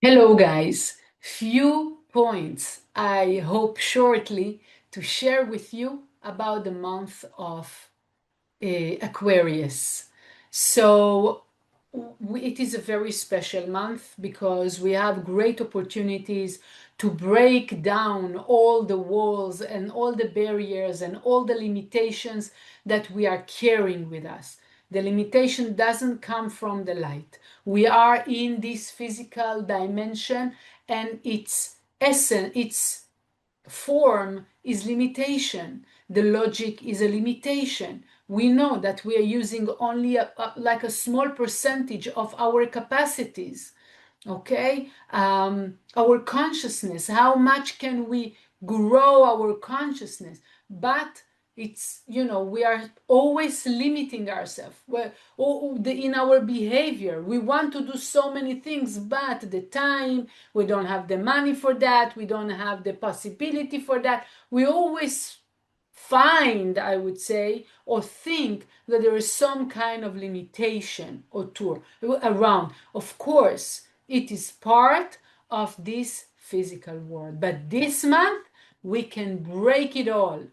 Hello, guys. Few points I hope shortly to share with you about the month of Aquarius. So, it is a very special month because we have great opportunities to break down all the walls and all the barriers and all the limitations that we are carrying with us. The limitation doesn't come from the light. We are in this physical dimension, and its essence, its form is limitation. The logic is a limitation. We know that we are using only like a small percentage of our capacities. Okay, our consciousness. How much can we grow our consciousness? But it's, we are always limiting ourselves. In our behavior, we want to do so many things, but the time, we don't have the money for that, we don't have the possibility for that. We always find, I would say, or think that there is some kind of limitation or tour around. Of course, it is part of this physical world. But this month, we can break it all.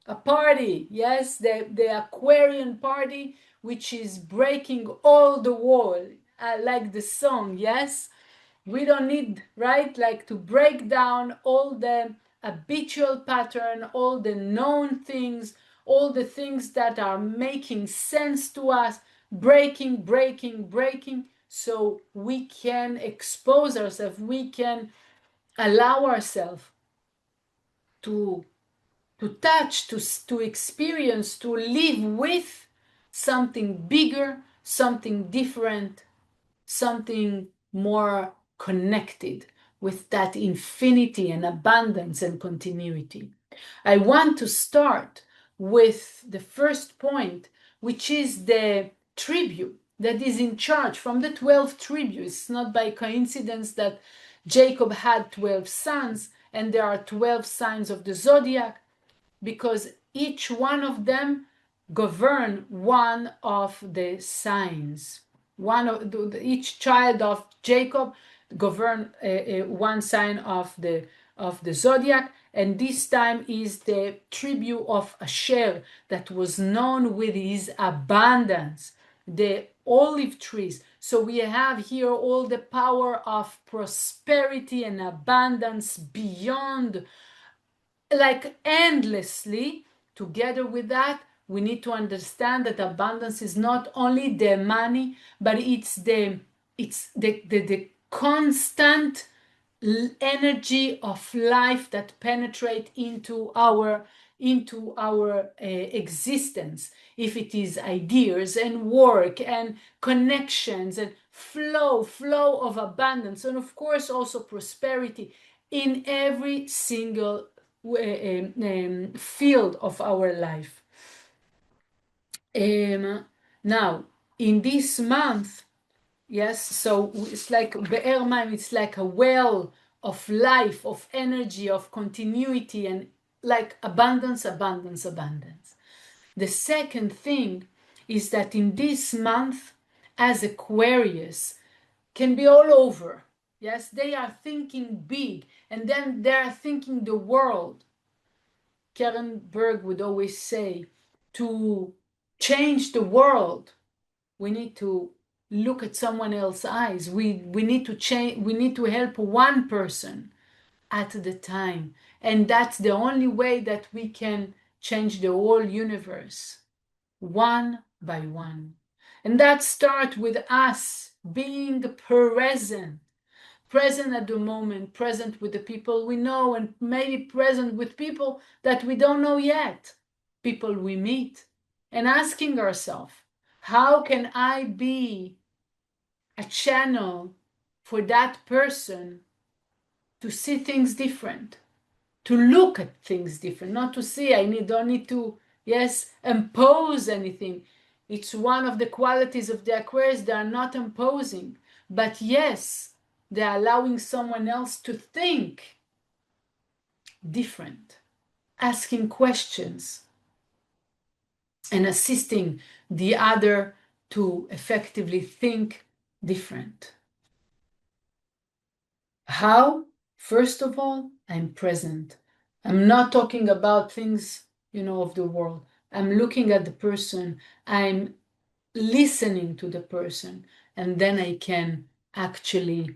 A party, yes, the Aquarian party, which is breaking all the wall, like the song, yes. We don't need, right, like to break down all the habitual pattern, all the known things, all the things that are making sense to us, breaking, so we can expose ourselves, we can allow ourselves to touch, to experience, to live with something bigger, something different, something more connected with that infinity and abundance and continuity. I want to start with the first point, which is the tribute that is in charge from the 12 tributes. It's not by coincidence that Jacob had 12 sons and there are 12 signs of the zodiac, because each one of them govern one of the signs. Each child of Jacob govern one sign of the zodiac, and this time is the tribute of Asher, that was known with his abundance, the olive trees. So we have here all the power of prosperity and abundance beyond, like endlessly. Together with that, we need to understand that abundance is not only the money, but it's the constant energy of life that penetrate into our existence. If it is ideas and work and connections and flow of abundance, and of course also prosperity in every single field of our life. Now, in this month, yes, so it's like Be'er Mayim, it's like a well of life, of energy, of continuity, and like abundance. The second thing is that in this month, as Aquarius, can be all over. Yes, they are thinking big, and then they are thinking the world. Karen Berg would always say, to change the world, we need to look at someone else's eyes. We need to change, we need to help one person at the time. And that's the only way that we can change the whole universe, one by one. And that starts with us being present at the moment, present with the people we know, and maybe present with people that we don't know yet, people we meet, and asking ourselves, how can I be a channel for that person to see things different, to look at things different, not to see, don't need to, yes, impose anything. It's one of the qualities of the Aquarius. They are not imposing, but yes, they're allowing someone else to think different, asking questions, and assisting the other to effectively think different. How? First of all, I'm present. I'm not talking about things, of the world. I'm looking at the person. I'm listening to the person. And then I can actually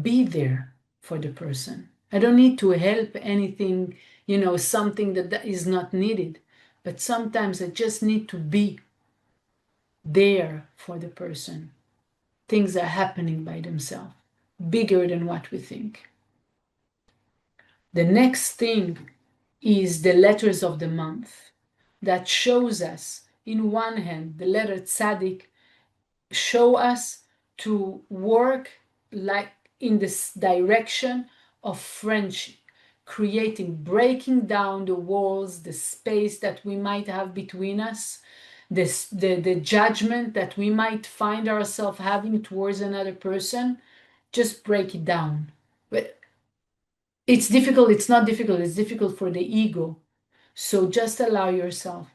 be there for the person. I don't need to help anything, something that is not needed. But sometimes I just need to be there for the person. Things are happening by themselves, bigger than what we think. The next thing is the letters of the month that shows us, in one hand, the letter tzaddik show us to work like in this direction of friendship, creating, breaking down the walls, the space that we might have between us, the judgment that we might find ourselves having towards another person. Just break it down. But it's difficult, it's not difficult, it's difficult for the ego. So just allow yourself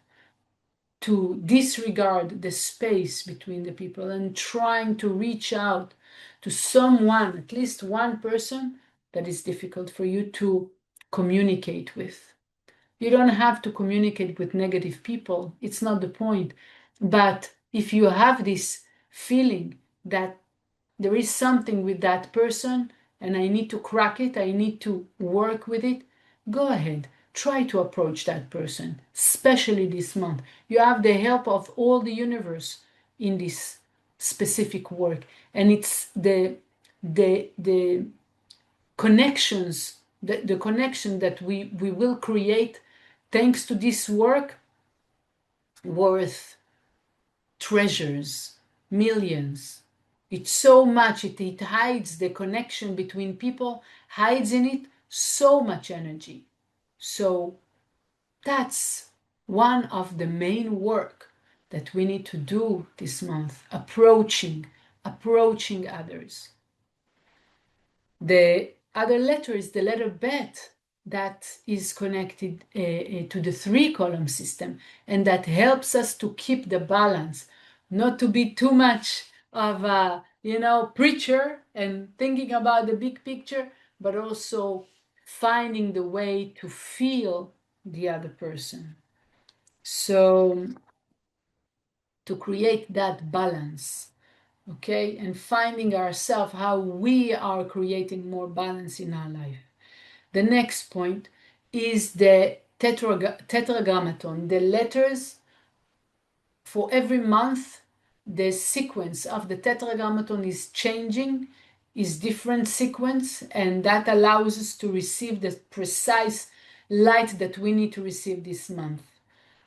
to disregard the space between the people and trying to reach out to someone, at least one person that is difficult for you to communicate with. You don't have to communicate with negative people, it's not the point. But if you have this feeling that there is something with that person and I need to crack it, I need to work with it, go ahead. Try to approach that person, especially this month. You have the help of all the universe in this specific work. And it's the connections, the connection that we will create thanks to this work worth treasures, millions. It's so much, it hides the connection between people, hides in it so much energy. So that's one of the main work that we need to do this month, approaching others. The other letter is the letter bet that is connected to the 3-column system, and that helps us to keep the balance, not to be too much of a preacher and thinking about the big picture, but also finding the way to feel the other person. So to create that balance, okay, and finding ourselves how we are creating more balance in our life. The next point is the tetragrammaton, the letters for every month. The sequence of the tetragrammaton is changing, is different sequence, and that allows us to receive the precise light that we need to receive this month.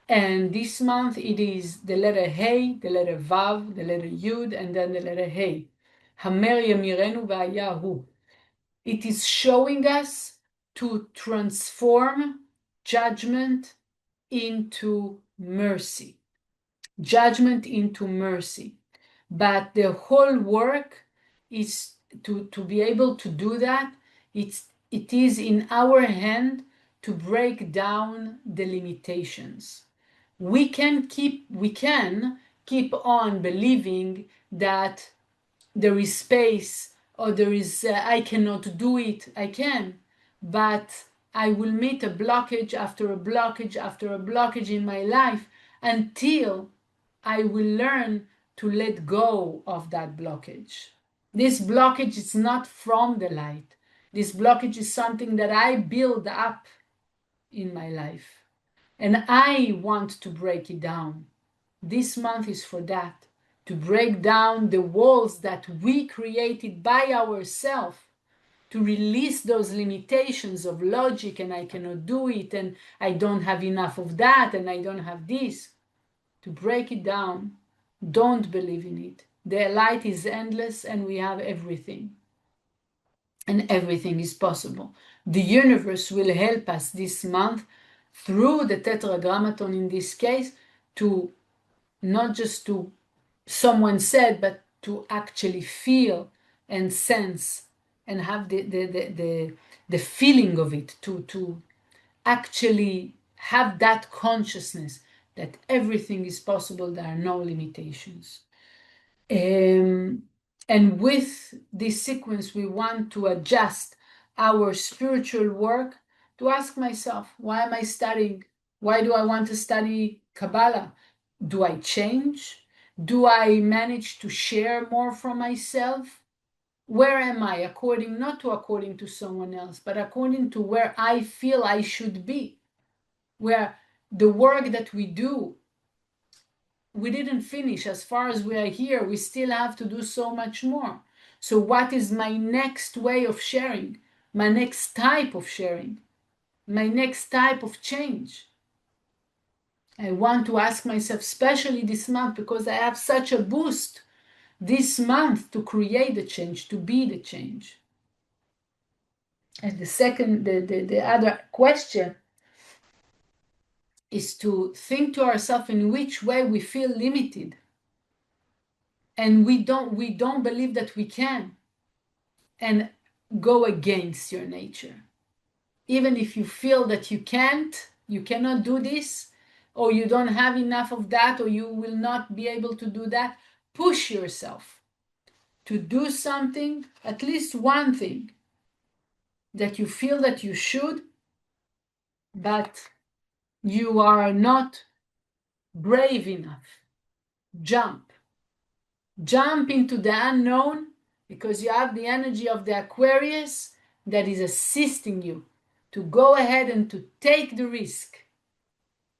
And this month it is the letter Hey, the letter Vav, the letter Yud, and then the letter Hey. Hamer Yamirenu Va'yahu. It is showing us to transform judgment into mercy. Judgment into mercy. But the whole work is to be able to do that. It is in our hand to break down the limitations. We can keep on believing that there is space, or there is I cannot do it. I can, but I will meet a blockage after a blockage after a blockage in my life until I will learn to let go of that blockage. This blockage is not from the light. This blockage is something that I build up in my life, and I want to break it down. This month is for that, to break down the walls that we created by ourselves, to release those limitations of logic, and I cannot do it, and I don't have enough of that, and I don't have this. To break it down, don't believe in it. The light is endless, and we have everything. And everything is possible. The universe will help us this month through the tetragrammaton, in this case, to not just to someone said, but to actually feel and sense and have the feeling of it, to actually have that consciousness that everything is possible, there are no limitations. And with this sequence, we want to adjust our spiritual work, to ask myself, why am I studying? Why do I want to study Kabbalah? Do I change? Do I manage to share more from myself? Where am I according, not to according to someone else, but according to where I feel I should be? Where the work that we do, we didn't finish. As far as we are here, we still have to do so much more. So what is my next way of sharing? My next type of sharing? My next type of change? I want to ask myself, especially this month, because I have such a boost this month to create the change, to be the change. And the other question is to think to ourselves in which way we feel limited, and we don't believe that we can, and go against your nature. Even if you feel that you cannot do this, or you don't have enough of that, or you will not be able to do that, push yourself to do something, at least one thing that you feel that you should, but you are not brave enough. Jump into the unknown, because you have the energy of the Aquarius that is assisting you to go ahead and to take the risk.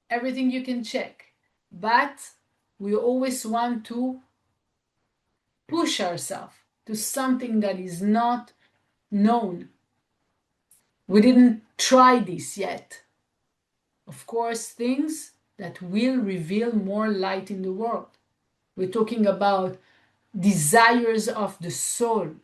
Everything you can check, but we always want to push ourselves to something that is not known. We didn't try this yet. Of course, things that will reveal more light in the world. We're talking about desires of the soul.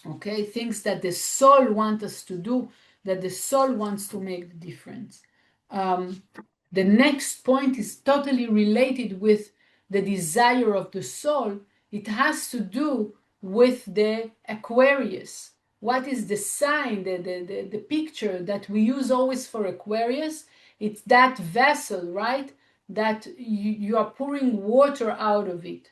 Okay, things that the soul wants us to do, that the soul wants to make the difference. The next point is totally related with the desire of the soul. It has to do with the Aquarius. What is the sign, the picture that we use always for Aquarius? It's that vessel, right? That you are pouring water out of it,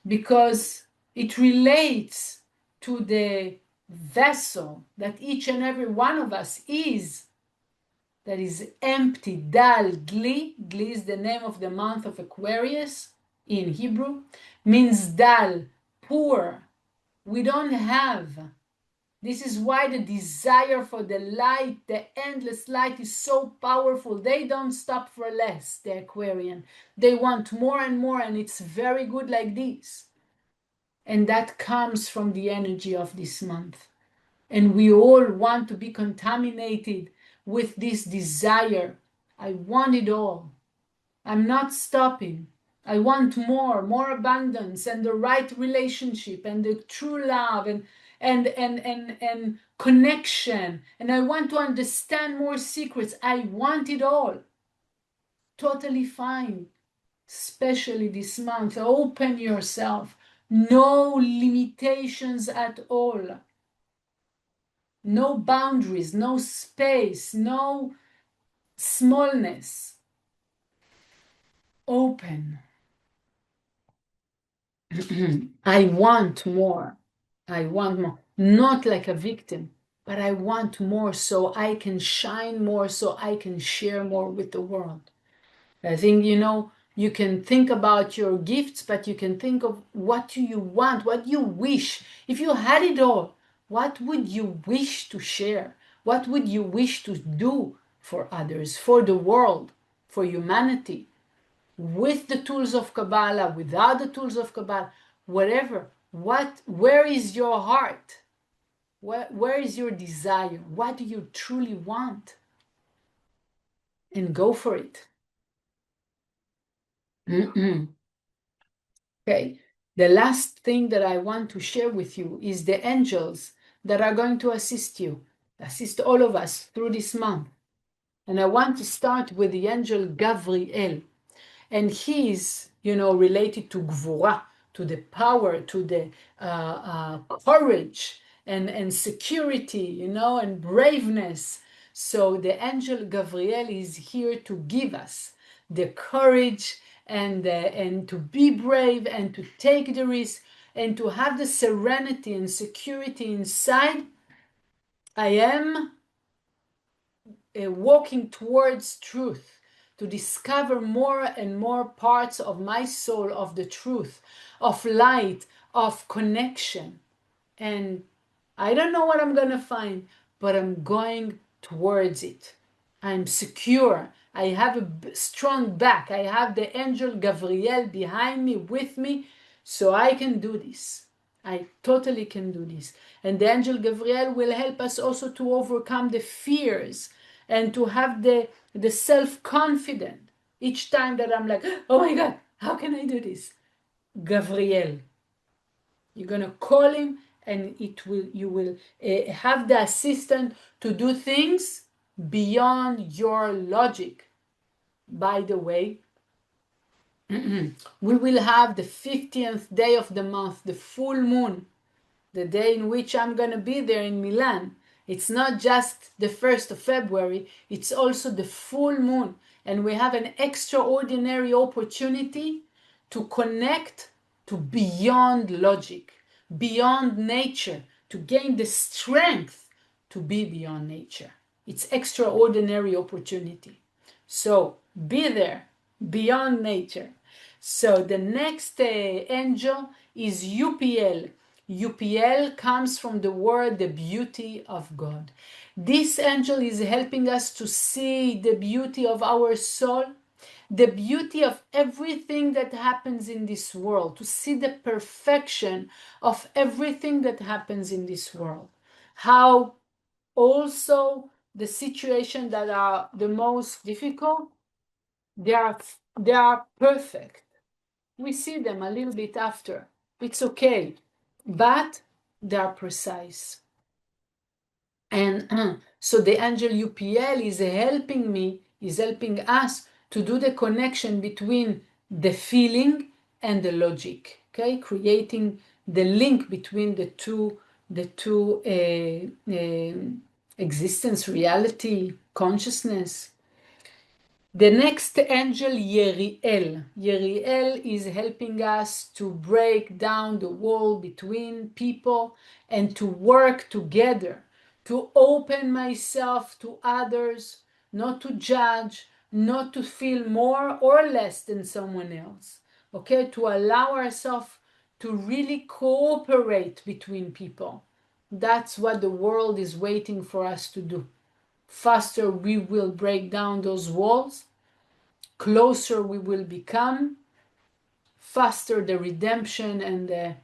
because it relates to the vessel that each and every one of us is, that is empty. Dali is the name of the month of Aquarius in Hebrew, means dal, poor. We don't have. This is why the desire for the light, the endless light, is so powerful. They don't stop for less, the Aquarian. They want more and more, and it's very good like this. And that comes from the energy of this month. And we all want to be contaminated with this desire. I want it all. I'm not stopping. I want more abundance, and the right relationship, and the true love, and connection. And I want to understand more secrets. I want it all. Totally fine. Especially this month, open yourself. No limitations at all. No boundaries, no space, no smallness. Open. I want more. I want more. Not like a victim, but I want more so I can shine more, so I can share more with the world. I think, you can think about your gifts, but you can think of what do you want, what you wish. If you had it all, what would you wish to share? What would you wish to do for others, for the world, for humanity? With the tools of Kabbalah, without the tools of Kabbalah, whatever. Where is your heart? Where is your desire? What do you truly want? And go for it. Okay, the last thing that I want to share with you is the angels that are going to assist all of us through this month. And I want to start with the angel Gavriel. And he is, related to Gvura, to the power, to the courage and security, and braveness. So the angel Gavriel is here to give us the courage and to be brave and to take the risk, and to have the serenity and security inside, I am walking towards truth, to discover more and more parts of my soul, of the truth, of light, of connection. And I don't know what I'm going to find, but I'm going towards it. I'm secure. I have a strong back. I have the angel Gabriel behind me, with me, so I can do this. I totally can do this. And the angel Gabriel will help us also to overcome the fears and to have the self-confidence. Each time that I'm like, oh my God, how can I do this? Gabriel. You're going to call him, and you will have the assistant to do things beyond your logic. By the way, we will have the 50th day of the month, the full moon, the day in which I'm going to be there in Milan. It's not just the 1st of February, it's also the full moon. And we have an extraordinary opportunity to connect to beyond logic, beyond nature, to gain the strength to be beyond nature. It's extraordinary opportunity. So be there, beyond nature. So the next angel is UPL. UPL comes from the word the beauty of God. This angel is helping us to see the beauty of our soul, the beauty of everything that happens in this world, to see the perfection of everything that happens in this world. How also the situations that are the most difficult, they are perfect. We see them a little bit after. It's okay, but they are precise. And so the angel UPL is helping me, is helping us to do the connection between the feeling and the logic, okay? Creating the link between the two existence, reality, consciousness. The next angel, Yeriel. Yeriel is helping us to break down the wall between people and to work together, to open myself to others, not to judge, not to feel more or less than someone else. Okay, to allow ourselves to really cooperate between people. That's what the world is waiting for us to do. Faster we will break down those walls, closer we will become, faster the redemption and the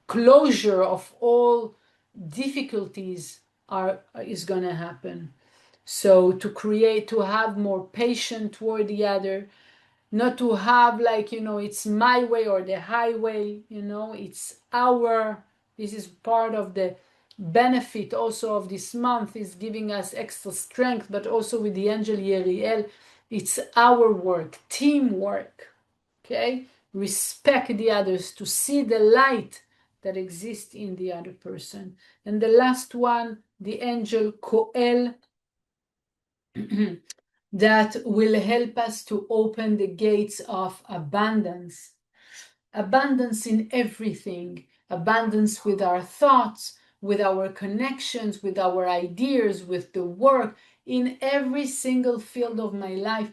closure of all difficulties is going to happen. So to have more patience toward the other, not to have it's my way or the highway, it's this is part of the benefit also of this month, is giving us extra strength, but also with the angel Yeriel, it's our work, teamwork, okay? Respect the others, to see the light that exists in the other person. And the last one, the angel Koel, that will help us to open the gates of abundance. Abundance in everything, abundance with our thoughts, with our connections, with our ideas, with the work, in every single field of my life.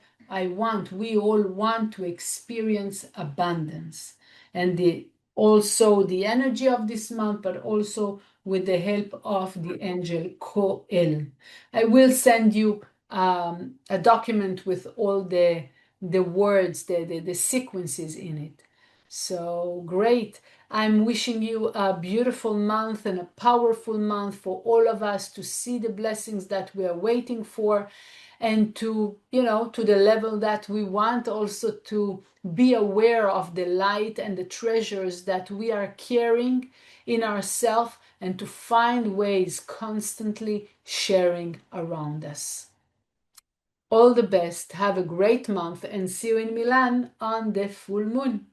We all want to experience abundance. And also the energy of this month, but also with the help of the angel Koel. I will send you a document with all the words, the sequences in it. So great. I'm wishing you a beautiful month and a powerful month for all of us, to see the blessings that we are waiting for, and to the level that we want, also to be aware of the light and the treasures that we are carrying in ourselves, and to find ways constantly sharing around us. All the best. Have a great month, and see you in Milan on the full moon.